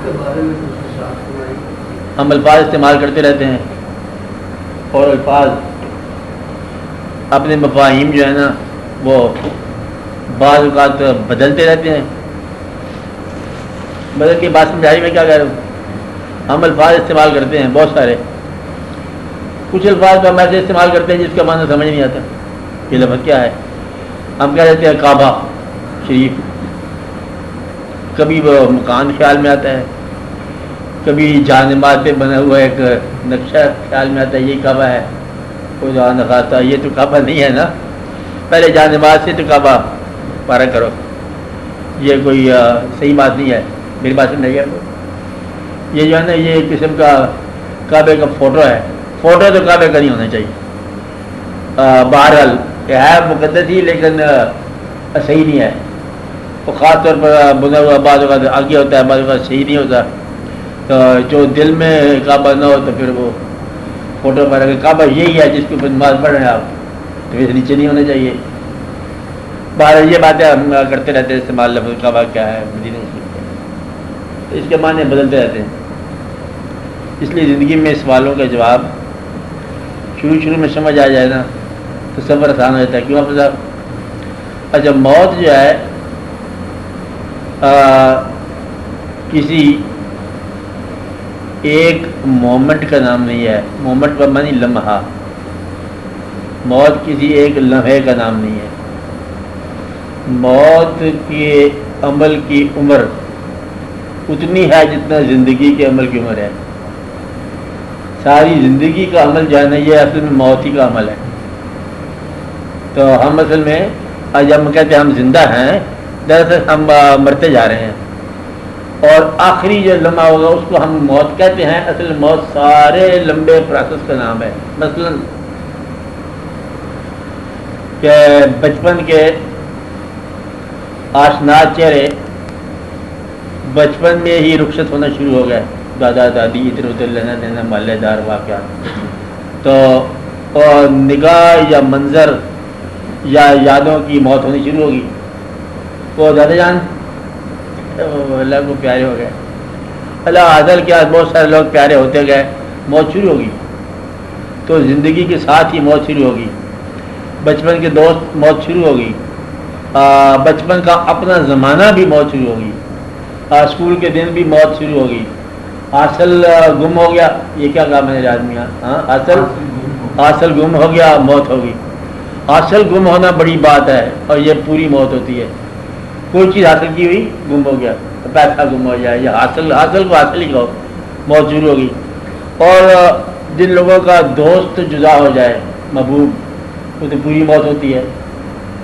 کے بارے میں کچھ ارشاد فرمائیں۔ ہم الفاظ استعمال کرتے رہتے ہیں اور الفاظ اپنے مفاہیم جو ہے نا وہ بعض اوقات بدلتے رہتے ہیں۔ بدل کے بات سمجھائی میں کیا کہہ رہا ہوں، ہم الفاظ استعمال کرتے ہیں بہت سارے، کچھ الفاظ تو ہم ایسے استعمال کرتے ہیں جس کا معنی سمجھ نہیں آتا یہ لفظ کیا ہے۔ ہم کہہ دیتے ہیں کعبہ شریف، کبھی وہ مکان خیال میں آتا ہے، کبھی جانماز سے بنا ہوا ایک نقشہ خیال میں آتا ہے یہ کعبہ ہے، کوئی جان خاصا یہ تو کعبہ نہیں ہے نا، پہلے جانماز سے تو کعبہ پارا کرو، یہ کوئی صحیح بات نہیں ہے، میری بات سمجھ گیا۔ یہ جو ہے نا یہ ایک قسم کا کعبے کا فوٹو ہے، فوٹو تو کعبے کا نہیں ہونا چاہیے، بہرحال یہ ہے مقدس ہی لیکن صحیح نہیں ہے، تو خاص طور پر بنا ہوا بعض اوقات آگے ہوتا ہے، بعض اوقات صحیح نہیں ہوتا، تو جو دل میں کعبہ نہ ہو تو پھر وہ فوٹو پر اگر کعبہ یہی ہے جس کے اوپر نماز پڑھ رہے ہیں آپ تو پھر نیچے نہیں ہونا چاہیے۔ بہرحال یہ باتیں ہم کرتے رہتے ہیں استعمال، لفظ کعبہ کیا ہے، مدینہ اس کے معنی بدلتے رہتے ہیں، اس لیے زندگی میں سوالوں کا جواب شروع میں سمجھ آ جائے نا تو سفر آسان ہو جاتا ہے۔ کیوں آپ صاحب؟ اچھا موت جو ہے کسی ایک مومنٹ کا نام نہیں ہے، مومنٹ کا معنی لمحہ، موت کسی ایک لمحے کا نام نہیں ہے، موت کے عمل کی عمر اتنی ہے جتنا زندگی کے عمل کی عمر ہے، ساری زندگی کا عمل جو ہے نا یہ اصل میں موت ہی کا عمل ہے۔ تو ہم اصل میں جب ہم کہتے ہیں ہم زندہ ہیں دراصل ہم مرتے جا رہے ہیں، اور آخری جو لمحہ ہوگا اس کو ہم موت کہتے ہیں۔ اصل موت سارے لمبے پروسیس کا نام ہے۔ مثلا کہ بچپن کے آشنا چہرے بچپن میں ہی رخصت ہونا شروع ہو گئے، دادا دادی ادھر ادھر لینا دینا محلے دار واقعات، تو اور نگاہ یا منظر یا یادوں کی موت ہونی شروع ہوگی۔ وہ دادا جان اللہ کو پیارے ہو گئے، اللہ عادل کیا بہت سارے لوگ پیارے ہوتے گئے، موت شروع ہوگی۔ تو زندگی کے ساتھ ہی موت شروع ہوگی، بچپن کے دوست موت شروع ہوگی، بچپن کا اپنا زمانہ بھی موت شروع ہوگی، اسکول کے دن بھی موت شروع ہوگی، حاصل گم ہو گیا، یہ کیا کہا میں نے آدمی، ہاں حاصل گم ہو گیا موت ہوگی۔ حاصل گم ہونا بڑی بات ہے اور یہ پوری موت ہوتی ہے، کوئی چیز حاصل کی ہوئی گم ہو گیا، پیسہ گم ہو جائے یا حاصل کو حاصل ہی کہو، موت شروع ہوگی۔ اور جن لوگوں کا دوست جدا ہو جائے محبوب، وہ تو پوری موت ہوتی ہے۔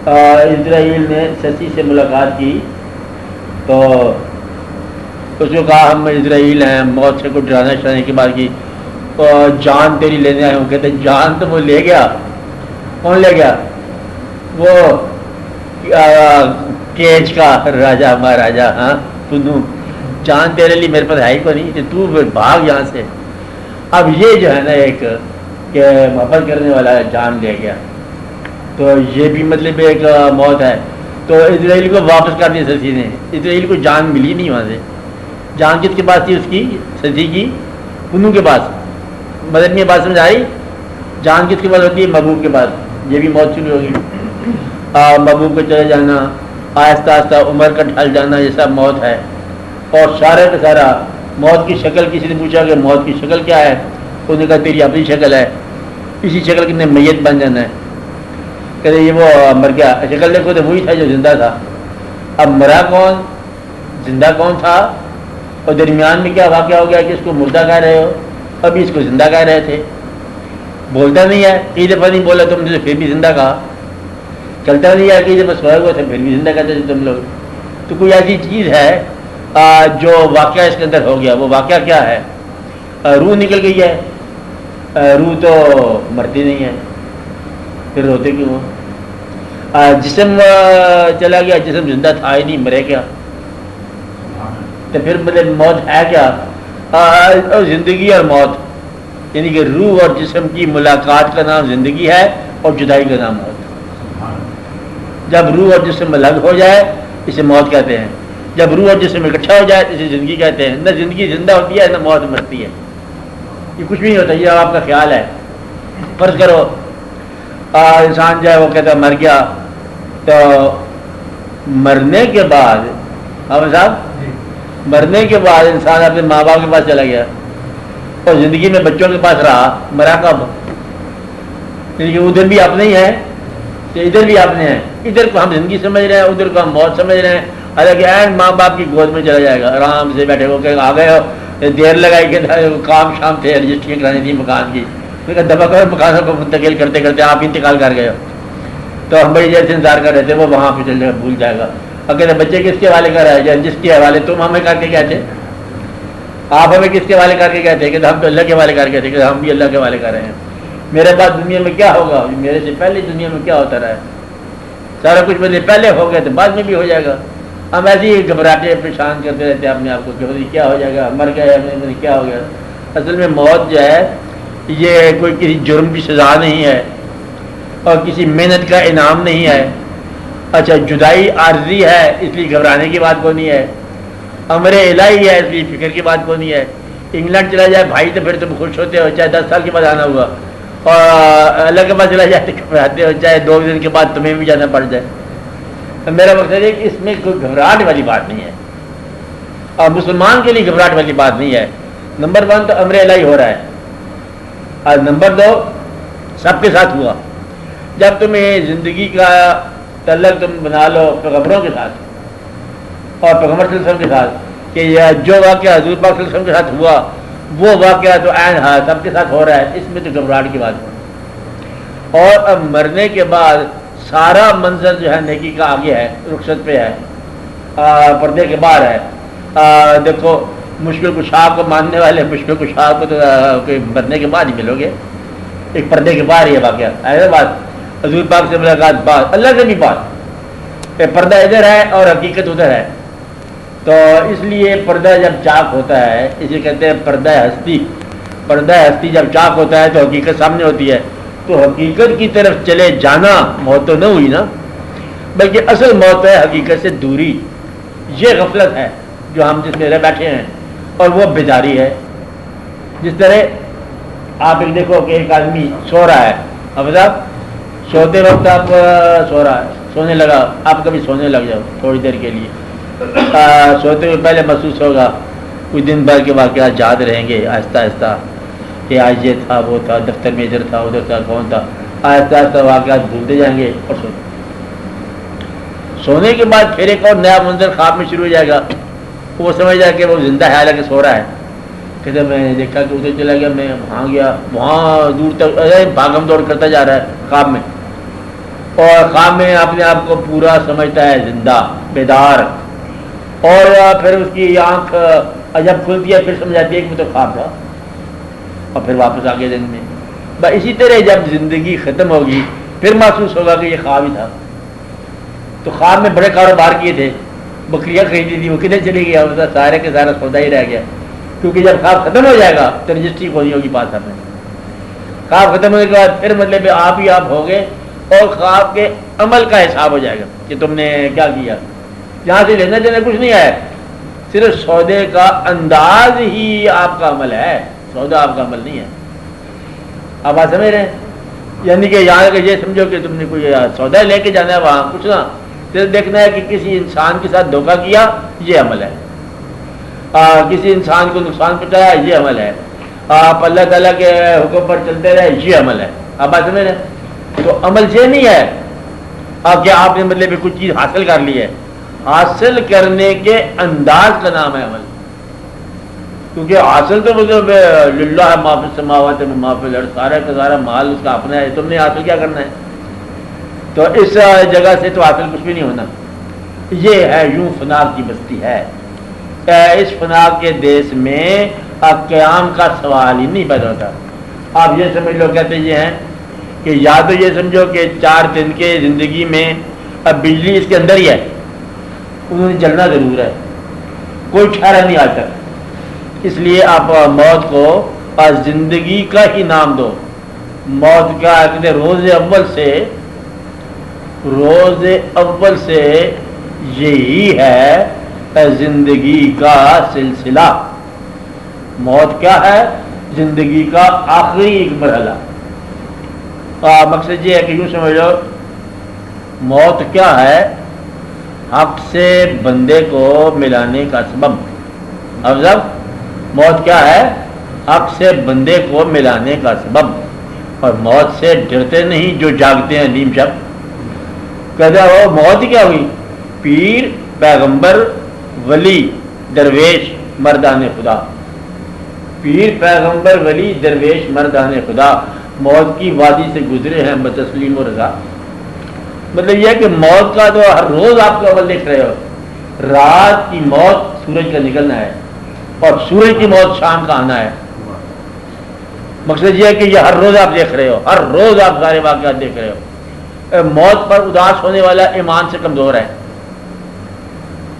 اسرائیل نے سسی سے ملاقات کی تو اس کو کہا ہم اسرائیل ہیں، موت سے کو ڈرانا شرانے کی بات کی، جان تیری لینے آئے ہوں، کہتے جان تو وہ لے گیا، کون لے گیا؟ وہ کیج کا راجا مہاراجا، ہاں تنو جان تیرے لیے میرے پاس ہے ہی کو نہیں، تو پھر بھاگ یہاں سے۔ اب یہ جو ہے نا ایک کہ محبت کرنے والا جان لے گیا، تو یہ بھی مطلب ایک موت ہے۔ تو اسرائیل کو واپس کر دیا سسی نے، اسرائیل کو جان ملی نہیں وہاں سے، جان کس کے پاس تھی؟ اس کی سسی کی کنو کے پاس۔ مدد میں بات سمجھ آئی؟ جان کس کے پاس ہوتی ہے؟ محبوب کے پاس۔ یہ بھی موت شروع ہوگی، محبوب کو چلے جانا، آہستہ آہستہ عمر کا ڈھل جانا، یہ سب موت ہے۔ اور سارے کا سارا موت کی شکل، کسی نے پوچھا کہ موت کی شکل کیا ہے، انہوں نے کہا تیری اپنی شکل ہے، اسی شکل کے میت بن جانا ہے۔ کہتے یہ وہ مر گیا، شکل دیکھو تو وہی تھا جو زندہ تھا، اب مرا کون زندہ کون تھا، اور درمیان میں کیا واقعہ ہو گیا کہ اس کو مردہ کہہ رہے ہو، ابھی اس کو زندہ کہہ رہے تھے، بولتا نہیں ہے، کئی دفعہ نہیں بولا تم نے پھر بھی زندہ کہا، چلتا نہیں ہے، کئی دفعہ سوئے ہوئے تھے پھر بھی زندہ کہتے تھے تم لوگ۔ تو کوئی ایسی چیز ہے جو واقعہ اس کے اندر ہو گیا، وہ واقعہ کیا ہے؟ روح نکل گئی ہے، روح تو مرتی نہیں ہے، پھر روتے کیوں ہو؟ جسم چلا گیا، جسم زندہ تھا ہی نہیں، مرے کیا؟ تو پھر مطلب موت ہے کیا؟ زندگی اور موت، یعنی کہ روح اور جسم کی ملاقات کا نام زندگی ہے اور جدائی کا نام موت۔ جب روح اور جسم الگ ہو جائے اسے موت کہتے ہیں، جب روح اور جسم اکٹھا ہو جائے تو اسے زندگی کہتے ہیں. نہ زندگی زندہ ہوتی ہے نہ موت مرتی ہے, یہ کچھ بھی نہیں ہوتا, یہ آپ کا خیال ہے. فرض کرو انسان جو ہے وہ کہتا ہے مر گیا, تو مرنے کے بعد صاحب مرنے کے بعد انسان اپنے ماں باپ کے پاس چلا گیا اور زندگی میں بچوں کے پاس رہا, مرا کب؟ کیونکہ ادھر بھی اپنے ہی ہیں تو ادھر بھی اپنے ہیں. ادھر کو ہم زندگی سمجھ رہے ہیں, ادھر کو ہم موت سمجھ رہے ہیں. حالانکہ این ماں باپ کی گود میں چلا جائے گا, آرام سے بیٹھے ہو کہ آ گئے ہو, دیر لگائی کہ کام شام تھے, رجسٹریاں کرانی تھی مکان کی, دبا کر مکانوں کو منتقل کرتے کرتے آپ انتقال کر گئے ہو, تو ہم بڑی دیر سے انتظار کر رہے تھے, وہ وہاں پہ چل جائے گا, بھول جائے گا. اور کہتے بچے کس کے حوالے کر رہے ہیں, جس کے حوالے تم ہمیں کر کے کہتے, آپ ہمیں کس کے حوالے کر کے کہتے کہ ہم تو اللہ کے حوالے کر کے کہ ہم بھی اللہ کے حوالے کر رہے ہیں. میرے بعد دنیا میں کیا ہوگا, میرے سے پہلے دنیا میں کیا ہوتا رہا ہے, سارا کچھ میرے پہلے ہو گیا تو بعد میں بھی ہو جائے گا. ہم ایسے ہی گھبراہٹے پریشان کرتے رہتے ہیں اپنے آپ کو کہ کیا ہو جائے گا, مر گئے کیا ہو گیا. اصل میں موت جو ہے یہ کوئی کسی جرم کی سزا نہیں ہے اور کسی محنت کا انعام نہیں ہے. اچھا جدائی عارضی ہے اس لیے گھبرانے کی بات کو نہیں ہے, امر الہی ہے اس لیے فکر کی بات کو نہیں ہے. انگلینڈ چلا جائے بھائی تو پھر تم خوش ہوتے ہو چاہے 10 سال کے بعد آنا ہوا, اور اللہ کے پاس چلا جائے تو گھبراتے ہو چاہے 2 دن کے بعد تمہیں بھی جانا پڑ جائے. میرا مقصد ہے کہ اس میں کوئی گھبراہٹ والی بات نہیں ہے, اور مسلمان کے لیے گھبراہٹ والی بات نہیں ہے. نمبر 1 تو امر الہی ہو رہا ہے, اور نمبر 2 سب کے ساتھ ہوا. جب تمہیں زندگی کا تعلق تم بنا لو پیغمبروں کے ساتھ اور پیغمبر صلی اللہ علیہ وسلم کے ساتھ کہ یہ جو واقعہ حضور پاک صلی اللہ علیہ وسلم کے ساتھ ہوا وہ واقعہ تو عین سب کے ساتھ ہو رہا ہے, اس میں تو گھبراہٹ کی بات ہے. اور اب مرنے کے بعد سارا منظر جو ہے نیکی کا آگے ہے, رخصت پہ ہے, پردے کے باہر ہے. دیکھو مشکل کشا کو ماننے والے مشکل کشا کو تو مرنے کے بعد ہی ملو گے, ایک پردے کے باہر ہی ہے واقعہ. ایسا بات حضور پاک سے ملاقات بات, اللہ سے بھی بات, پردہ ادھر ہے اور حقیقت ادھر ہے. تو اس لیے پردہ جب چاک ہوتا ہے, اسے کہتے ہیں پردہ ہستی. پردہ ہستی جب چاک ہوتا ہے تو حقیقت سامنے ہوتی ہے, تو حقیقت کی طرف چلے جانا موت تو نہ ہوئی نا, بلکہ اصل موت ہے حقیقت سے دوری. یہ غفلت ہے جو ہم جس میں رہ بیٹھے ہیں, اور وہ بیداری ہے. جس طرح آپ ایک دیکھو کہ ایک آدمی سو رہا ہے, اب صاحب سوتے وقت آپ سو رہا ہے, سونے لگا, آپ کبھی سونے لگ جاؤ تھوڑی دیر کے لیے, سوتے ہوئے پہلے محسوس ہوگا کچھ دن بھر کے واقعات یاد رہیں گے آہستہ آہستہ کہ آج یہ تھا وہ تھا, دفتر میں ادھر تھا ادھر تھا کون تھا, آہستہ آہستہ واقعات بھولتے جائیں گے. اور سونے کے بعد پھر ایک اور نیا منظر خواب میں شروع ہو جائے گا, وہ سمجھ جائے کہ وہ زندہ ہے حالانکہ سو رہا ہے. کہتے میں نے دیکھا کہ ادھر چلا گیا, میں وہاں گیا, وہاں دور تک بھاگم دوڑ کرتا جا رہا ہے خواب میں, اور خواب میں اپنے آپ کو پورا سمجھتا ہے زندہ بیدار. اور پھر اس کی آنکھ جب کھلتی ہے پھر سمجھ آتی ہے کہ وہ تو خواب تھا, اور پھر واپس آ گئے دن میں. بس اسی طرح جب زندگی ختم ہوگی پھر محسوس ہوگا کہ یہ خواب ہی تھا. تو خواب میں بڑے کاروبار کیے تھے, بکریاں خریدی تھی, وہ کدھر چلی گیا, سارے کے سارا سودا ہی رہ گیا. کیونکہ جب خواب ختم ہو جائے گا تو رجسٹری کھولنی ہوگی پاس ہمیں. خواب ختم ہونے کے بعد پھر مطلب آپ ہی آپ ہو گئے, اور خواب کے عمل کا حساب ہو جائے گا کہ تم نے کیا کیا. یہاں سے لینا دینا کچھ نہیں آیا, صرف سودے کا انداز ہی آپ کا عمل ہے, سودا آپ کا عمل نہیں ہے. آپ بات سمجھ رہے ہیں, یعنی کہ یہاں کہ یہ سمجھو کہ تم نے کوئی سودا لے کے جانا ہے وہاں, کچھ نہ, صرف دیکھنا ہے کہ کسی انسان کے ساتھ دھوکہ کیا یہ عمل ہے, کسی انسان کو نقصان پہنچایا یہ عمل ہے, آپ اللہ تعالیٰ کے حکم پر چلتے رہے یہ عمل ہے. آپ بات سمجھ رہے ہیں, تو عمل یہ نہیں ہے کہ آپ نے مطلب کچھ چیز حاصل کر لی ہے, حاصل کرنے کے انداز کا نام ہے عمل. کیونکہ حاصل تو مطلب للہ ما فی السماوات و ما فی الارض, سارا کا سارا مال اس کا اپنا ہے, تم نے حاصل کیا کرنا ہے. تو اس جگہ سے تو حاصل کچھ بھی نہیں ہونا. یہ ہے یوں فنا کی بستی ہے. اس فنا کے دیس میں قیام کا سوال ہی نہیں پیدا ہوتا. آپ یہ سمجھ لو, کہتے یہ ہیں کہ یا تو یہ سمجھو کہ 4 دن کے زندگی میں اب بجلی اس کے اندر ہی ہے, انہوں نے جلنا ضرور ہے, کوئی ٹھہرا نہیں آتا. اس لیے آپ موت کو زندگی کا ہی نام دو. موت کا روز اول سے یہی ہے زندگی کا سلسلہ. موت کیا ہے؟ زندگی کا آخری ایک مرحلہ. مقصد یہ ہے کہ یوں سمجھ لو موت کیا ہے؟ حق سے بندے کو ملانے کا سبب. افضل موت کیا ہے؟ حق سے بندے کو ملانے کا سبب. اور موت سے ڈرتے نہیں جو جاگتے ہیں نیم شب. کہتے ہو موت کیا ہوئی؟ پیر، پیغمبر، ولی، درویش، مردان خدا. پیر، پیغمبر، ولی، درویش، مردان خدا موت کی وادی سے گزرے ہیں بتسلیم و رضا. مطلب یہ ہے کہ موت کا تو ہر روز آپ کو عمل دیکھ رہے ہو. رات کی موت سورج کا نکلنا ہے اور سورج کی موت شام کا آنا ہے. مقصد یہ ہے کہ یہ ہر روز آپ دیکھ رہے ہو، ہر روز آپ سارے واقعات دیکھ رہے ہو. موت پر اداس ہونے والا ایمان سے کمزور ہے.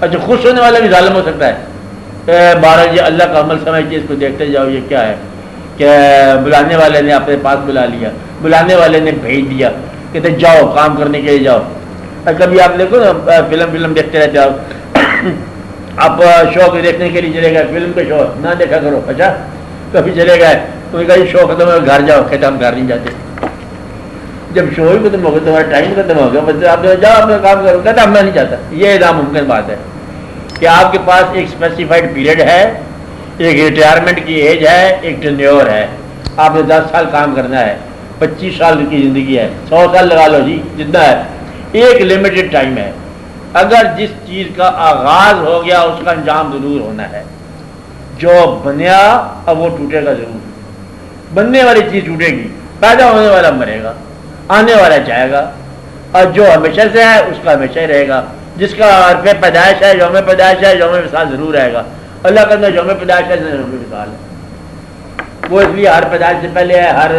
اچھا خوش ہونے والا بھی ظالم ہو سکتا ہے. بہرحال یہ اللہ کا عمل سمجھتے اس کو دیکھتے جاؤ. یہ کیا ہے کہ بلانے والے نے اپنے پاس بلا لیا، بلانے والے نے بھیج دیا، کہتے جاؤ کام کرنے کے لیے جاؤ. کبھی آپ دیکھو نا فلم دیکھتے رہتے ہو آپ شوق دیکھنے کے لیے چلے گئے، فلم کے شو نہ دیکھا کرو. اچھا کبھی چلے گئے تو کہا شو ختم ہو گھر جاؤ، کہتے ہم گھر نہیں جاتے. جب شو ہی ختم ہو گیا تمہارا ٹائم ختم ہو گیا بچے آپ جاؤ اپنا کام کرو، کہتا میں نہیں چاہتا. یہ ناممکن بات ہے کہ آپ کے پاس ایک اسپیسیفائڈ پیریڈ ہے، ایک ریٹائرمنٹ کی ایج ہے، ایک ٹینیور ہے. آپ نے 10 سال کام کرنا ہے، 25 سال کی زندگی ہے، 100 سال لگا لو جی جتنا ہے. ایک لمیٹڈ ٹائم ہے. اگر جس چیز کا آغاز ہو گیا اس کا انجام ضرور ہونا ہے. جو بنیا اب وہ ٹوٹے گا ضرور. بننے والی چیز ٹوٹے گی، پیدا ہونے والا مرے گا، آنے والا جائے گا، اور جو ہمیشہ سے ہے اس کا ہمیشہ ہی رہے گا. جس کا عرف پیدائش ہے، یوم پیدائش ہے، یوم وصال ضرور رہے گا. اللہ کا اندر یوم پیدائش ہے، یوم وصال ہے. وہ اس لیے ہر پیدائش سے پہلے ہے، ہر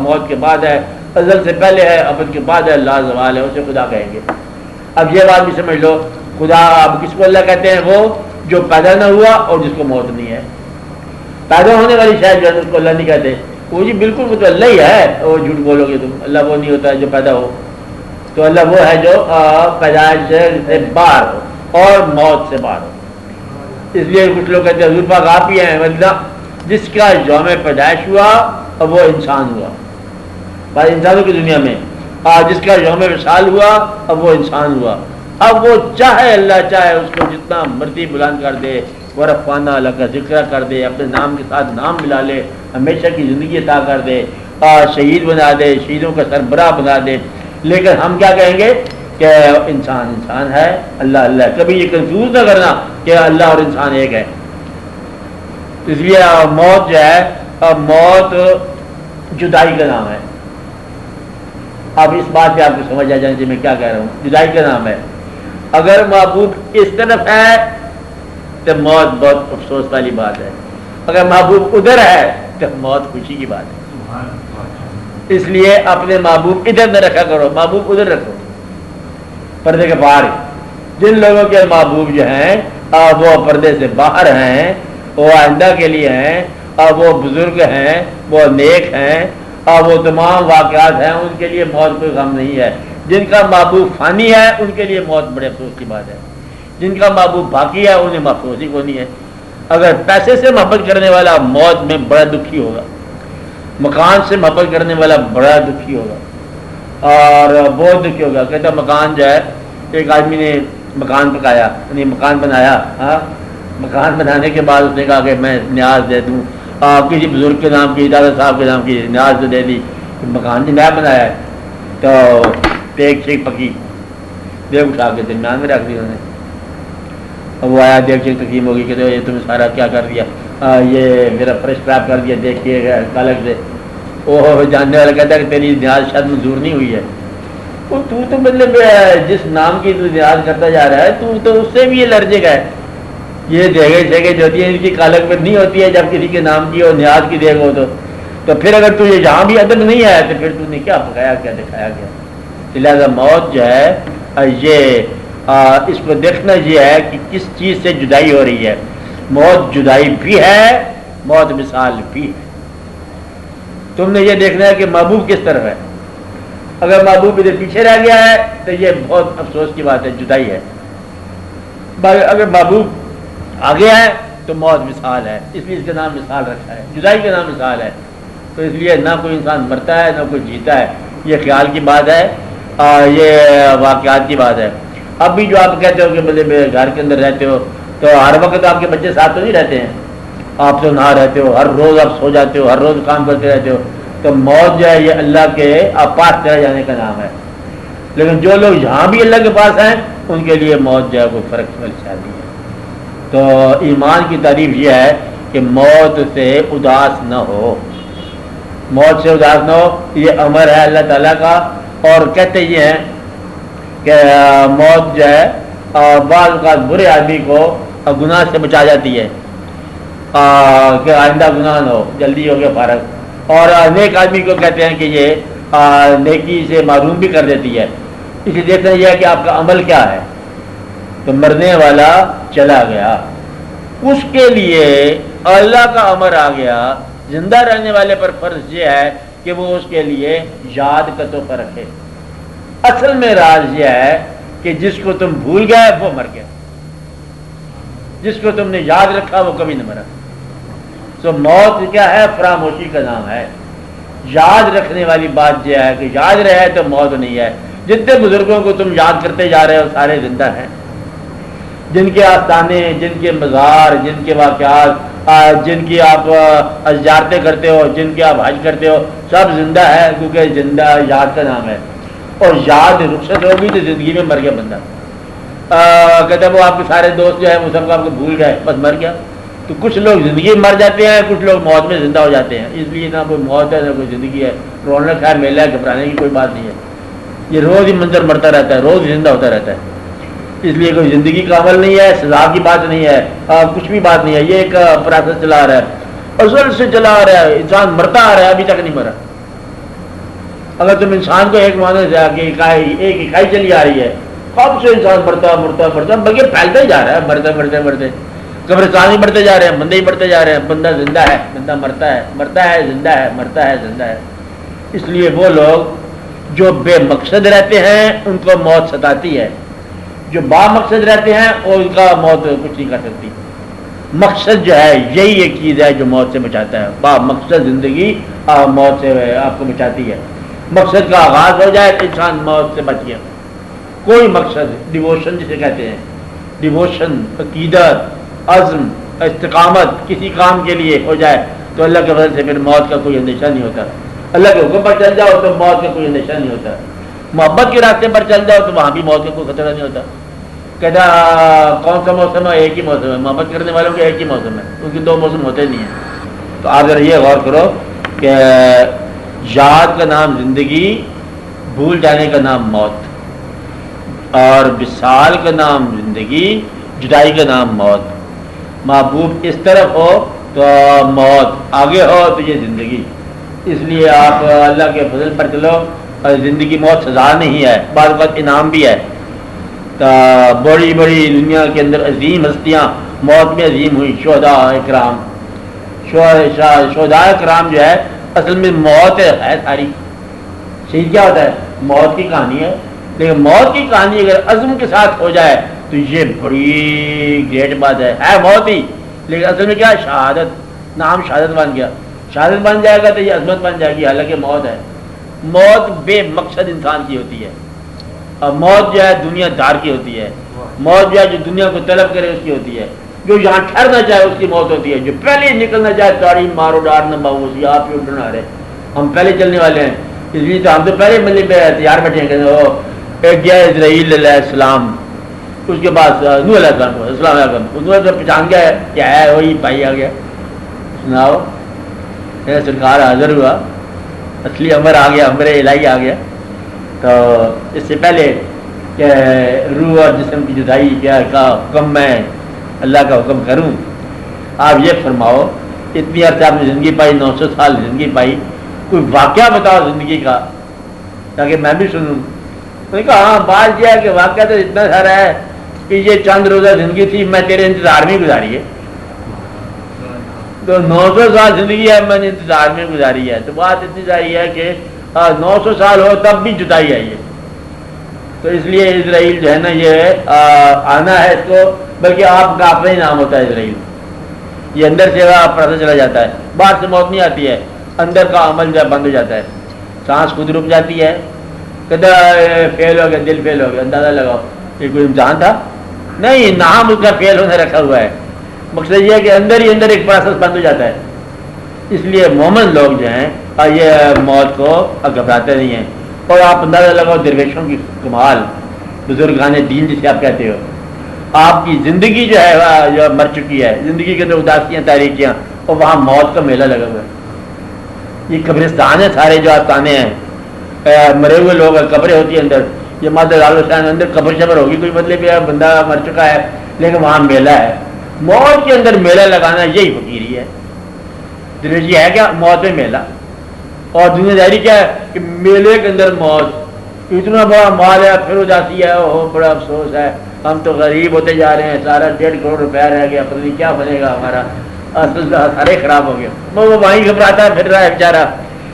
موت کے بعد ہے، ازل سے پہلے ہے، ابد کے بعد ہے، لا زوال ہے. اسے خدا کہیں گے. اب یہ بات بھی سمجھ لو خدا اب کس کو اللہ کہتے ہیں؟ وہ جو پیدا نہ ہوا اور جس کو موت نہیں ہے. پیدا ہونے والی شاید جو ہے اس کو اللہ نہیں کہتے. وہ جی بالکل وہ تو اللہ ہی ہے. وہ جھوٹ بولو گے تم، اللہ وہ نہیں ہوتا ہے جو پیدا ہو. تو اللہ وہ ہے جو پیدائش سے باہر ہو اور موت سے باہر ہو. اس لیے کچھ لوگ کہتے ہیں حضور پاک آپ ہی ہیں اللہ جس کا یوم پیدائش ہوا اور وہ انسان ہوا. بھائی انسانوں کی دنیا میں جس کا یوم وصال ہوا اب وہ انسان ہوا. اب وہ چاہے اللہ چاہے اس کو جتنا مرضی بلند کر دے، ورفعنا اللہ کا ذکر کر دے، اپنے نام کے ساتھ نام ملا لے، ہمیشہ کی زندگی عطا کر دے، شہید بنا دے، شہیدوں کا سربراہ بنا دے. لیکن ہم کیا کہیں گے کہ انسان انسان ہے، اللہ اللہ. کبھی یہ کنفیوز نہ کرنا کہ اللہ اور انسان ایک ہے. اس لیے موت جو ہے موت جدائی کا نام ہے. اب اس بات سے آپ کو سمجھ آ جائے کہ میں کیا کہہ رہا ہوں. جدائی کا نام ہے. اگر محبوب اس طرف ہے تو موت بہت افسوس والی بات ہے. اگر محبوب ادھر ہے تو موت خوشی کی بات ہے. اس لیے اپنے محبوب ادھر نہ رکھا کرو، محبوب ادھر رکھو پردے کے باہر. جن لوگوں کے محبوب جو ہیں وہ پردے سے باہر ہیں، وہ آئندہ کے لیے ہیں، وہ بزرگ ہیں، وہ نیک ہیں، وہ تمام واقعات ہیں، ان کے لیے موت کوئی غم نہیں ہے. جن کا محبوب فانی ہے ان کے لیے موت بڑے افسوس کی بات ہے. جن کا محبوب باقی ہے انہیں محفوظ ہی کو نہیں ہے. اگر پیسے سے محبت کرنے والا موت میں بڑا دکھی ہوگا، مکان سے محبت کرنے والا بڑا دکھی ہوگا اور بہت دکھی ہوگا. کہتا مکان جو ہے، ایک آدمی نے مکان پکایا، یعنی مکان بنایا. مکان بنانے کے بعد اس نے کہا کہ میں نیاز دے دوں کسی بزرگ کے نام کی، دادا صاحب کے نام کی نیاز تو دے دی. مکان جو نیا بنایا ہے تو دیکھ شیک پکی دیکھ اٹھا کے درمیان میں رکھ دی انہوں نے. اب وہ آیا، دیکھ شیک تقسیم ہوگی کہ یہ تم سارا کیا کر دیا، یہ میرا فرش خراب کر دیا، دیکھیے الگ سے. وہ جاننے والا کہتا ہے کہ تیری نیاز شاید منظور نہیں ہوئی ہے. تو مطلب جس نام کی تو نیاز کرتا جا رہا ہے تو اس سے بھی یہ لرزے گا ہے. یہ دیگے شیگے جو ہوتی ہیں ان کی کالک میں نہیں ہوتی ہے جب کسی کے نام کی اور نیاز کی دیکھ ہو تو پھر اگر تو یہ جہاں بھی ادب نہیں آیا تو پھر تو نے کیا پکایا، کیا دکھایا گیا. لہٰذا موت جو ہے یہ اس کو دیکھنا یہ ہے کہ کس چیز سے جدائی ہو رہی ہے. موت جدائی بھی ہے، موت مثال بھی ہے. تم نے یہ دیکھنا ہے کہ محبوب کس طرف ہے. اگر محبوب ادھر پیچھے رہ گیا ہے تو یہ بہت افسوس کی بات ہے، جدائی ہے. اگر محبوب آگے ہے تو موت مثال ہے، اس لیے اس کا نام مثال رکھا ہے، جدائی کا نام مثال ہے۔ تو اس لیے نہ کوئی انسان مرتا ہے نہ کوئی جیتا ہے، یہ خیال کی بات ہے، یہ واقعات کی بات ہے۔ اب بھی جو آپ کہتے ہو کہ مطلب گھر کے اندر رہتے ہو تو ہر وقت آپ کے بچے ساتھ تو نہیں رہتے ہیں، آپ تو نہ رہتے ہو، ہر روز آپ سو جاتے ہو، ہر روز کام کرتے رہتے ہو، تو موت جو ہے یہ اللہ کے آپ پاس چلا جانے کا نام ہے۔ لیکن جو لوگ یہاں بھی اللہ کے پاس ہیں ان کے لیے موت جو ہے کوئی فرق نہیں ہے۔ تو ایمان کی تعریف یہ ہے کہ موت سے اداس نہ ہو، موت سے اداس نہ ہو، یہ امر ہے اللہ تعالیٰ کا۔ اور کہتے یہ ہیں کہ موت جو ہے بعض اوقات برے آدمی کو گناہ سے بچا جاتی ہے کہ آئندہ گناہ نہ ہو، جلدی ہو گیا فارغ، اور نیک آدمی کو کہتے ہیں کہ یہ نیکی سے معروم بھی کر دیتی ہے۔ اسے دیکھنا یہ ہے کہ آپ کا عمل کیا ہے۔ تو مرنے والا چلا گیا، اس کے لیے اللہ کا امر آ گیا، زندہ رہنے والے پر فرض یہ ہے کہ وہ اس کے لیے یاد کا تحفہ رکھے۔ اصل میں راز یہ ہے کہ جس کو تم بھول گئے وہ مر گیا، جس کو تم نے یاد رکھا وہ کبھی نہ مرا۔ تو موت کیا ہے؟ فراموشی کا نام ہے۔ یاد رکھنے والی بات یہ ہے کہ یاد رہے تو موت نہیں ہے۔ جتنے بزرگوں کو تم یاد کرتے جا رہے ہو سارے زندہ ہیں، جن کے آستانے، جن کے مزار، جن کے واقعات، جن کی آپ زیارتیں کرتے ہو، جن کے آپ حج کرتے ہو، سب زندہ ہے، کیونکہ زندہ یاد کا نام ہے۔ اور یاد رخصت ہوگی تو زندگی میں مر گیا بندہ۔ کہتے ہیں وہ آپ کے سارے دوست جو ہے وہ سب کو آپ کو بھول گئے، بس مر گیا۔ تو کچھ لوگ زندگی میں مر جاتے ہیں، کچھ لوگ موت میں زندہ ہو جاتے ہیں۔ اس لیے نہ کوئی موت ہے نہ کوئی زندگی ہے، رونق ہے، میلہ ہے، گھبرانے کی کوئی بات نہیں ہے۔ یہ روز ہی منظر مرتا رہتا ہے، روز ہی زندہ ہوتا رہتا ہے۔ اس لیے کوئی زندگی کا عمل نہیں ہے، سزا کی بات نہیں ہے، کچھ بھی بات نہیں ہے، یہ ایک پروسیس چلا آ رہا ہے، ازل سے چلا آ رہا ہے، انسان مرتا آ رہا ہے، ابھی تک نہیں مرا۔ اگر تم انسان کو ایک معنی سے ایک اکائی چلی آ رہی ہے، کب سے انسان مرتا بلکہ پھیلتا ہی جا رہا ہے، مرتے قبرستان ہی بڑھتے جا رہے ہیں، بندے ہی بڑھتے جا رہے ہیں، بندہ زندہ ہے، بندہ مرتا ہے، مرتا ہے زندہ ہے، مرتا ہے زندہ ہے۔ اس لیے وہ لوگ جو بے مقصد رہتے ہیں ان کو موت ستاتی ہے، جو با مقصد رہتے ہیں اور ان کا موت کچھ نہیں کر سکتی۔ مقصد جو ہے یہی ایک چیز ہے جو موت سے بچاتا ہے۔ با مقصد زندگی موت سے آپ کو بچاتی ہے۔ مقصد کا آغاز ہو جائے تو انسان موت سے بچ گیا۔ کوئی مقصد، ڈیووشن جسے کہتے ہیں، ڈیووشن، عقیدت، عزم، استقامت کسی کام کے لیے ہو جائے تو اللہ کے فضل سے پھر موت کا کوئی اندیشہ نہیں ہوتا۔ اللہ کے حکم پر چل جاؤ تو موت کا کوئی اندیشہ نہیں ہوتا۔ محبت کے راستے پر چل جاؤ تو وہاں بھی موت کا کوئی خطرہ نہیں ہوتا۔ کہتا کون سا موسم ہے؟ ایک ہی موسم ہے۔ محبت کرنے والوں کے ایک ہی موسم ہے، کیونکہ دو موسم ہوتے نہیں ہیں۔ تو آپ ذرا یہ غور کرو کہ یاد کا نام زندگی، بھول جانے کا نام موت، اور وصال کا نام زندگی، جدائی کا نام موت۔ محبوب اس طرف ہو تو موت، آگے ہو تو یہ زندگی۔ اس لیے آپ اللہ کے فضل پر چلو۔ زندگی موت سزا نہیں ہے، بعض وقت انعام بھی ہے۔ بڑی بڑی دنیا کے اندر عظیم ہستیاں موت میں عظیم ہوئی، شہداء اکرام، شہداء اکرام جو ہے اصل میں موت ہے ساری۔ شہید کیا ہوتا ہے؟ موت کی کہانی ہے، لیکن موت کی کہانی اگر عزم کے ساتھ ہو جائے تو یہ بڑی گریٹ بات ہے موت ہی، لیکن اصل میں کیا ہے؟ شہادت، نام شہادت بن گیا۔ شہادت بن جائے گا تو یہ عظمت بن جائے گی، حالانکہ موت ہے۔ موت بے مقصد انسان کی ہوتی ہے، اور موت جو ہے دنیا دار کی ہوتی ہے۔ موت جو ہے جو دنیا کو طلب کرے اس کی ہوتی ہے، جو یہاں ٹھہرنا چاہے اس کی موت ہوتی ہے، جو پہلے نکلنا چاہے تاڑی مارو ڈار نہ باؤ، آپ ہی اٹھنا رہے، ہم پہلے چلنے والے ہیں، اس لیے تو ہم تو پہلے ملنے پہ تیار بیٹھے ہیں۔ ایک گیا اسرائیل علیہ السلام، اس کے بعد نوح علیہ السلام، السلام علیکم، انہوں نے پہچان گیا ہے کیا ہے، وہی بھائی آ گیا، سناؤ سرکار حاضر ہوا، اصلی امر آ گیا، امر الہی آ گیا۔ تو اس سے پہلے کہ روح اور جسم کی جدائی کیا کا حکم میں اللہ کا حکم کروں، آپ یہ فرماؤ اتنی عرصہ آپ نے زندگی پائی، 900 سال زندگی پائی، کوئی واقعہ بتاؤ زندگی کا تاکہ میں بھی سنوں۔ انہوں نے کہا ہاں بات یہ ہے کہ واقعہ تو اتنا سارا ہے کہ یہ چند روزہ زندگی تھی، میں تیرے انتظار میں گزاری ہے، تو 900 سال زندگی ہے میں نے انتظار میں گزاری ہے۔ تو بات اتنی ساری ہے کہ 900 سال ہو تب بھی جدائی آئی ہے، تو اس لیے اسرائیل جو ہے نا یہ آنا ہے اس کو، بلکہ آپ کا اپنا ہی نام ہوتا ہے اسرائیل. یہ اندر سے پتہ چلا جاتا ہے، باہر سے موت نہیں آتی ہے، اندر کا عمل جو بند ہو جاتا ہے. سانس خود رک جاتی ہے، کدھر فیل ہو گیا، دل فیل ہو گیا، اندازہ لگاؤ یہ کوئی امتحان تھا؟ نہیں، نام اس کا فیل ہونے رکھا ہوا ہے. مقصد یہ ہے کہ اندر ہی اندر ایک پروسیس بند ہو جاتا ہے. اس لیے مومن لوگ جو ہیں یہ موت کو گھبراتے نہیں ہیں. اور آپ اندازہ لگاؤ درویشوں کی کمال، بزرگان دین جسے آپ کہتے ہو، آپ کی زندگی جو ہے جو مر چکی ہے، زندگی کے اندر اداسیاں تاریکیاں، اور وہاں موت کا میلہ لگا ہوا ہے. یہ قبرستان ہے سارے جو آستانے ہیں، مرے ہوئے لوگ ہیں، قبریں ہوتی ہیں اندر. یہ مادر عالوستان اندر قبر شبر ہوگی، کوئی مطلب یہ بندہ مر چکا ہے لیکن وہاں میلہ ہے. موت کے اندر میلہ لگانا یہی فقیری ہے. درویشی ہے کیا؟ موت میں میلہ. اور دنیا داری کیا ہے کہ میلے کے اندر موت. اتنا بڑا مال ہے پھر اداسی ہے، وہ بڑا افسوس ہے، ہم تو غریب ہوتے جا رہے ہیں، سارا 1.5 کروڑ روپیہ رہ گیا، پتہ نہیں کیا بنے گا ہمارا، سارے خراب ہو گیا. وہ وہیں گھبراتا ہے پھر رہا ہے بیچارہ،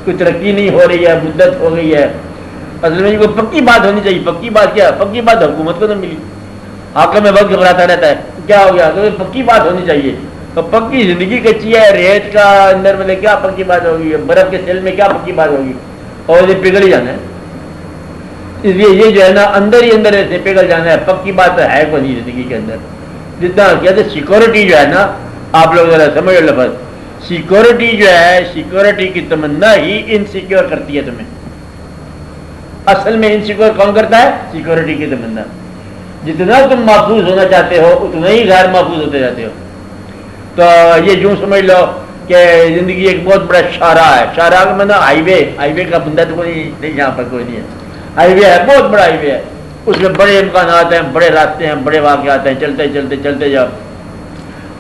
کوئی ترقی نہیں ہو رہی ہے، مدت ہو گئی ہے. اصل میں کوئی پکی بات ہونی چاہیے. پکی بات کیا؟ پکی بات حکومت کو تو ملی. حاکم میں وقت گھبراتا رہتا ہے کیا ہو گیا، تو پکی بات ہونی چاہیے. تو پکی زندگی کچی ہے، ریت کا اندر میں کیا پکی بات ہوگی، برف کے سیل میں کیا پکی بات ہوگی، اور یہ پگھل ہی جانا ہے. اس لیے یہ جو ہے نا اندر ہی اندر ایسے پگھل جانا ہے. پکی بات ہے کوئی نہیں زندگی کے اندر. جتنا کہتے سیکورٹی جو ہے نا، آپ لوگ ذرا سمجھ لو لفظ، سیکورٹی جو ہے، سیکورٹی کی تمنا ہی انسیکیور کرتی ہے تمہیں. اصل میں انسیکیور کون کرتا ہے؟ سیکورٹی کی تمنا. جتنا تم محفوظ ہونا چاہتے ہو اتنا ہی غیر محفوظ ہوتے جاتے ہو. تو یہ یوں سمجھ لو کہ زندگی ایک بہت بڑا شاہراہ ہے. شاہراہ کا مطلب ہائی وے. ہائی وے کا بندہ تو کوئی نہیں، یہاں پر کوئی نہیں ہے. ہائی وے ہے، بہت بڑا ہائی وے ہے. اس میں بڑے امکانات ہیں، بڑے راستے ہیں، بڑے واقعات ہیں، چلتے چلتے چلتے جاؤ.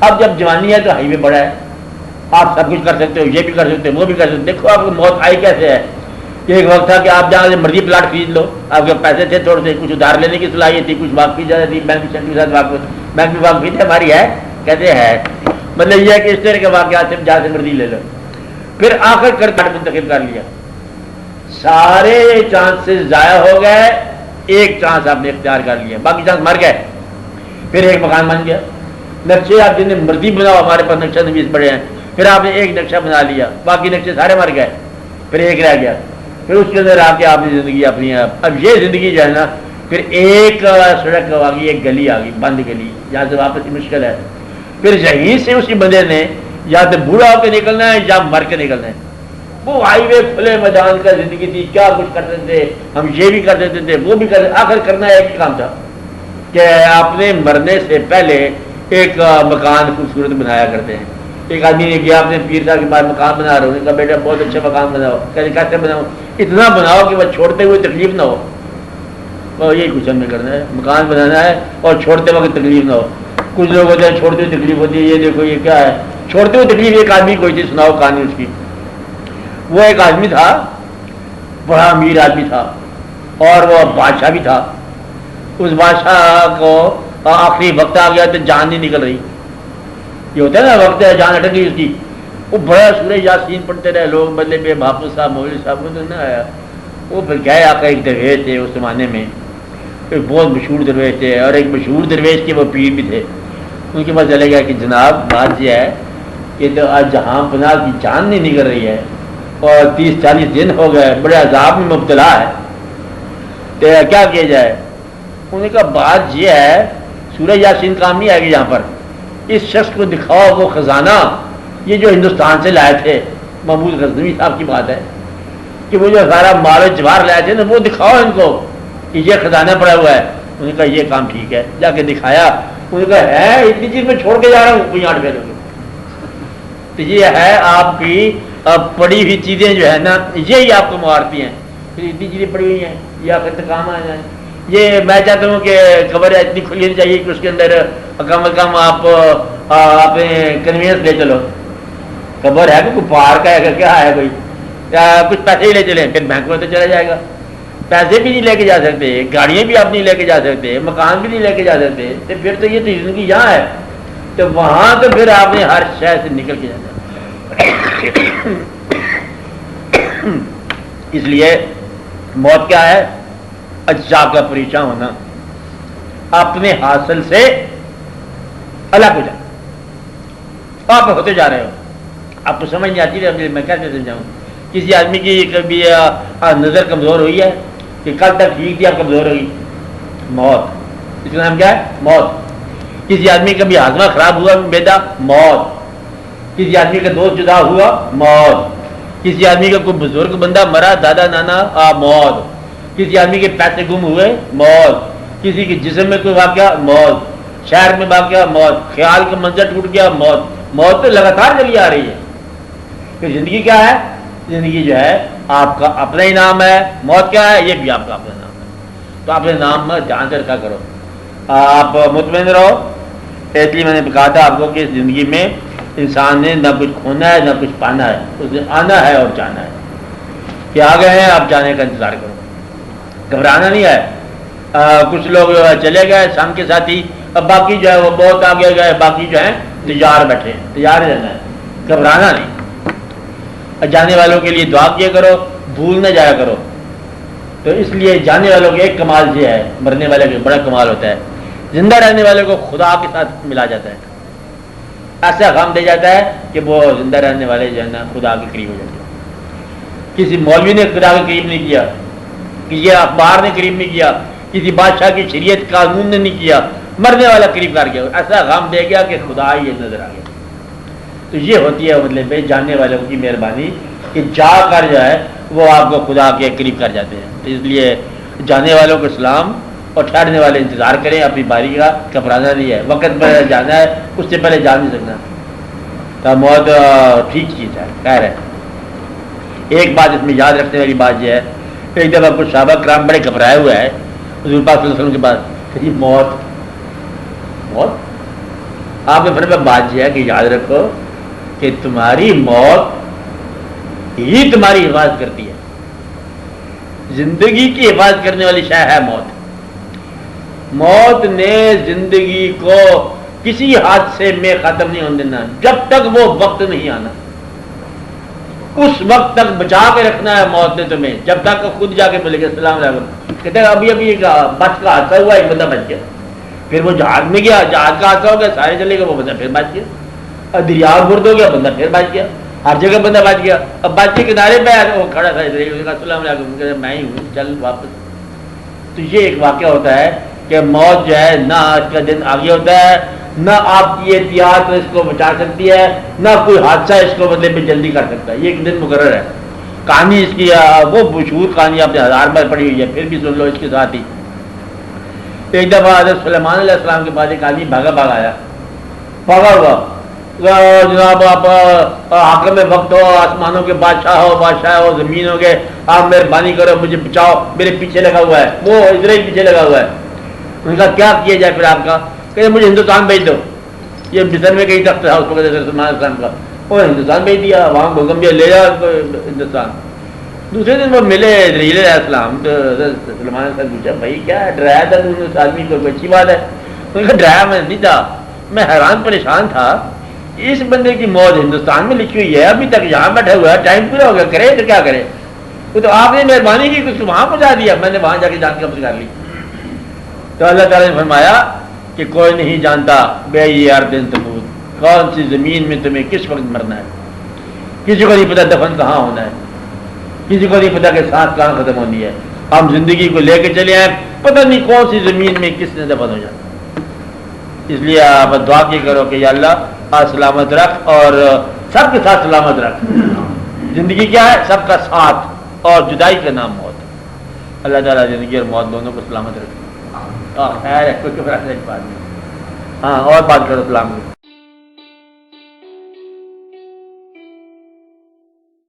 اب جب جوانی ہے تو ہائی وے بڑا ہے، آپ سب کچھ کر سکتے ہو، یہ بھی کر سکتے ہو، وہ بھی کر سکتے ہو. دیکھو آپ کو موت آئی کیسے ہے. کہ ایک وقت تھا کہ آپ جہاں سے مرضی پلاٹ خرید لو، آپ کے پیسے تھے تھوڑے سے، کچھ ادھار لینے کی صلاحیت تھی، کچھ واقفی زیادہ تھی، بینک کے ساتھ واقف، بینک بھی واقفی تھے، ہماری ہے کہتے ہیں. مطلب یہ ہے کہ اس طرح کے واقعات سے جہاں سے مرضی لے لو. پھر آخر کر منتخب کر لیا، سارے چانسز ضائع ہو گئے، ایک چانس آپ نے اختیار کر لیا، باقی چانس مر گئے. پھر ایک مکان بن گیا. نقشے آپ جتنے مرضی بناؤ، ہمارے پاس نقشہ نویس بڑے ہیں. پھر آپ نے ایک نقشہ بنا لیا، باقی نقشے سارے مر گئے، پھر ایک رہ گیا. پھر اس کے اندر آ کے آپ نے زندگی اپنی. اب یہ زندگی جو ہے نا، پھر ایک سڑک آ گئی، ایک گلی آ گئی، بند گلی، یہاں سے واپس مشکل ہے. پھر یہیں سے اسی بندے نے یا تو بوڑھا ہو کے نکلنا ہے یا مر کے نکلنا ہے. وہ ہائی وے کھلے میدان کا زندگی تھی، کیا کچھ کرتے تھے ہم، یہ بھی کر دیتے تھے، وہ بھی کر. آخر کرنا ایک ہی کام تھا کہ اپنے مرنے سے پہلے ایک مکان خوبصورت بنایا کرتے ہیں. ایک آدمی نے کیا اپنے پیر صاحب کے پاس مکان بنا رہا ہوں، کہا بیٹا بہت اچھا مکان بناؤ. کیسے بناؤ؟ اتنا بناؤ کہ وہ چھوڑتے ہوئے تکلیف نہ ہو. اور یہی کچھ ہمیں کرنا ہے، مکان بنانا ہے اور چھوڑتے وقت تکلیف نہ ہو. کچھ لوگ ہوتے ہیں چھوڑتے ہوئے تکلیف ہوتی ہے. یہ دیکھو یہ کیا ہے چھوڑتے ہوئے تکلیف. ایک آدمی کوئی چیز سناؤ کہانی اس کی. وہ ایک آدمی تھا، بڑا امیر آدمی تھا، اور وہ بادشاہ بھی تھا. اس بادشاہ کو آخری وقت آ گیا تو جان نہیں نکل رہی. یہ ہوتا ہے نا وقت ہے جان اٹک گئی اس کی. وہ بڑا سورہ یاسین پڑھتے رہے لوگ، مطلب محفوظ صاحب مولوی صاحب کو تو نہ آیا. وہ پھر گئے آقا ایک درویش تھے اس زمانے میں، ایک بہت مشہور درویش تھے، اور ایک مشہور درویش کے وہ پیر بھی تھے. ان کے پاس چلے گیا کہ جناب بات یہ ہے کہ تو آج جہاں پناہ کی جان نہیں نکل رہی ہے اور 30-40 دن ہو گئے، بڑے عذاب میں مبتلا ہے، تو کیا کیا جائے؟ انہوں نے کہا بات یہ ہے، سورہ یاسین کام نہیں آئے گی یہاں پر. اس شخص کو دکھاؤ وہ خزانہ، یہ جو ہندوستان سے لائے تھے، محمود غزنوی صاحب کی بات ہے کہ وہ جو سارا مال و جواہر لائے تھے نا، وہ دکھاؤ ان کو کہ یہ خزانہ پڑا ہوا ہے. انہوں نے کہا یہ کام ٹھیک ہے. جا کے دکھایا. انہوں نے کہا ہے اتنی چیز میں چھوڑ کے جا رہا ہوں، کوئی 8 پھیلو گے. تو یہ ہے آپ کی پڑی ہوئی چیزیں جو ہے نا، یہی آپ کو مارتی ہیں. پھر اتنی چیزیں پڑی ہوئی ہیں یہ آپ کے کام آ جائیں. یہ میں چاہتا ہوں کہ خبر اتنی کھلی نہیں چاہیے کہ اس کے اندر کم از کم آپ اپنے کنوینس لے چلو. خبر ہے کہ کوئی پارک ہے کیا ہے کوئی، کچھ پیسے ہی لے چلیں، پھر بینک میں تو چلا جائے گا. پیسے بھی نہیں لے کے جا سکتے، گاڑیاں بھی آپ نہیں لے کے جا سکتے، مکان بھی نہیں لے کے جا سکتے. تو پھر تو یہ تو زندگی یہاں ہے، تو وہاں تو پھر آپ نے ہر شہر سے نکل کے جانا. اس لیے موت کیا ہے؟ اجزاء کا پریشان ہونا، اپنے حاصل سے الگ ہو جانا. آپ ہوتے جا رہے ہو، آپ کو سمجھ نہیں آتی ہے، میں کیسے سمجھاؤں. کسی آدمی کی کبھی نظر کمزور ہوئی ہے کہ کل تک ٹھیک تھی، اب کمزور ہوئی، موت. اس کا نام کیا ہے؟ موت. کسی آدمی کا بھی ہاضمہ خراب ہوا بیدا، موت. کسی آدمی کا دوست جدا ہوا، موت. کسی آدمی کا کوئی بزرگ بندہ مرا، دادا نانا، موت. کسی آدمی کے پیسے گم ہوئے، موت. کسی کے جسم میں کوئی واقعہ، موت. شہر میں واقعہ، موت. خیال کا منظر ٹوٹ گیا، موت. موت تو لگاتار چلی آ رہی ہے. پھر زندگی کیا ہے؟ زندگی جو ہے آپ کا اپنا ہی نام ہے، موت کیا ہے؟ یہ بھی آپ کا اپنا نام ہے. تو اپنے نام میں جان سے رکھا کرو، آپ مطمئن رہو. اس لیے میں نے کہا تھا آپ کو کہ زندگی میں انسان نے نہ کچھ کھونا ہے نہ کچھ پانا ہے، اس نے آنا ہے اور جانا ہے. کہ آ گئے ہیں، آپ جانے کا انتظار کرو، گھبرانا نہیں ہے. کچھ لوگ چلے گئے سام کے ساتھی، اب باقی جو ہے وہ بہت آگے گئے، باقی جو ہے تجار بیٹھے ہیں، تجار رہنا ہے، گھبرانا نہیں. جانے والوں کے لیے دعا کیا کرو، بھول نہ جایا کرو. تو اس لیے جانے والوں کے ایک کمال یہ ہے، مرنے والے کا بڑا کمال ہوتا ہے، زندہ رہنے والے کو خدا کے ساتھ ملا جاتا ہے. ایسا غم دے جاتا ہے کہ وہ زندہ رہنے والے جو ہے نا خدا کے قریب ہو جاتے ہیں. کسی مولوی نے خدا کے قریب نہیں کیا، کسی اخبار نے قریب نہیں کیا، کسی بادشاہ کی شریعت قانون نے نہیں کیا، مرنے والا قریب کر گیا، ایسا غم دے گیا کہ خدا ہی نظر آ گیا. تو یہ ہوتی ہے مطلب جاننے والوں کی مہربانی کہ جا کر جو ہے وہ آپ کو خدا کے قریب کر جاتے ہیں. تو اس لیے جانے والوں کو سلام، اور ٹھہرنے والے انتظار کریں اپنی باری کا. گھبرانا نہیں ہے، وقت پہ جانا ہے، اس سے پہلے جا نہیں سکنا. تو موت ٹھیک چیز ہے، خیر ہے. ایک بات اس میں یاد رکھنے والی بات یہ ہے، ایک دفعہ کچھ صحابہ کرام بڑے گھبرائے ہوئے ہیں حضور پاک صلی اللہ علیہ وسلم کے بعد کہ موت موت. آپ نے فرمایا بات یہ ہے کہ یاد رکھو کہ تمہاری موت ہی تمہاری حفاظت کرتی ہے. زندگی کی حفاظت کرنے والی شے ہے موت. موت نے زندگی کو کسی حادثے میں ختم نہیں ہونے دینا جب تک وہ وقت نہیں آنا. اس وقت تک بچا کے رکھنا ہے موت نے تمہیں، جب تک خود جا کے ملے گا. السلام علیکم کہتے ہیں ابھی ابھی بچ کا حادثہ ہوا، ایک بندہ بچ گیا، پھر وہ جہاز میں گیا، جہاز کا حادثہ ہو گیا، سارے چلے گئے، وہ بندہ پھر بچ گیا. دریا برد ہو گیا، بندہ پھر بچ گیا، ہر جگہ بندہ بچ گیا. اب بچ کے کنارے پہ وہ کھڑا تھا، السلام علیکم کہتے میں ہی ہوں، چل واپس. تو یہ ایک واقعہ ہوتا ہے کہ موت جو ہے نہ آج کا دن آگے ہوتا ہے، نہ آپ کی احتیاط اس کو بچا سکتی ہے، نہ کوئی حادثہ اس کو بدلے میں جلدی کر سکتا ہے. یہ ایک دن مقرر ہے. کہانی اس کی وہ مشہور کہانی آپ نے 1000 بار پڑھی ہوئی ہے، پھر بھی سن لو اس کے ساتھ ہی. ایک دفعہ حضرت سلیمان علیہ السلام کے پاس ایک آدمی بھاگا آیا، بھاگا ہوا، جناب آپ حاکم وقت ہو، آسمانوں کے بادشاہ ہو، زمینوں کے، آپ مہربانی کرو مجھے بچاؤ، میرے پیچھے لگا ہوا ہے. وہ اسرائیل پیچھے لگا ہوا ہے. ان کا کیا کیا جائے پھر آپ کا؟ کہ مجھے ہندوستان بھیج دو. یہ مصر میں کہیں تخت تھا اس وقت سلمان السلام کا، وہ ہندوستان بھیج دیا. وہاں بھوکم دیا، لے جاؤ ہندوستان. دوسرے دن وہ ملے اسرائیل علیہ السلام، تو سلمان السلام پوچھا بھائی کیا ڈرایا تھا تم اس آدمی کو؟ کوئی اچھی بات ہے؟ ان کا ڈرایا میں نہیں تھا، میں حیران پریشان تھا، اس بندے کی موت ہندوستان میں لکھی ہوئی ہے، ابھی تک یہاں بیٹھا ہوا ہے، ٹائم پورا ہو گیا، کرے تو کیا کرے؟ وہ تو آپ نے مہربانی کی کچھ وہاں پہنچا دیا، میں نے وہاں جا کے جان قبض کر لی. تو اللہ تعالیٰ نے فرمایا کہ کوئی نہیں جانتا بے یار دن تموت، کون سی زمین میں تمہیں کس وقت مرنا ہے. کسی کو نہیں پتا دفن کہاں ہونا ہے، کسی کو نہیں پتا کہ سانس کہاں ختم ہونی ہے. ہم زندگی کو لے کے چلے آئے، پتہ نہیں کون سی زمین میں کس نے دفن ہو جانا. اس لیے آپ دعا کی کرو کہ یا اللہ سلامت رکھ اور سب کے ساتھ سلامت رکھ. زندگی کیا ہے؟ سب کا ساتھ، اور جدائی کا نام موت. اللہ تعالیٰ زندگی اور موت دونوں کو سلامت رکھے. خیر ہے، کوئی بات نہیں. ہاں اور بات کرو. السلام علیکم.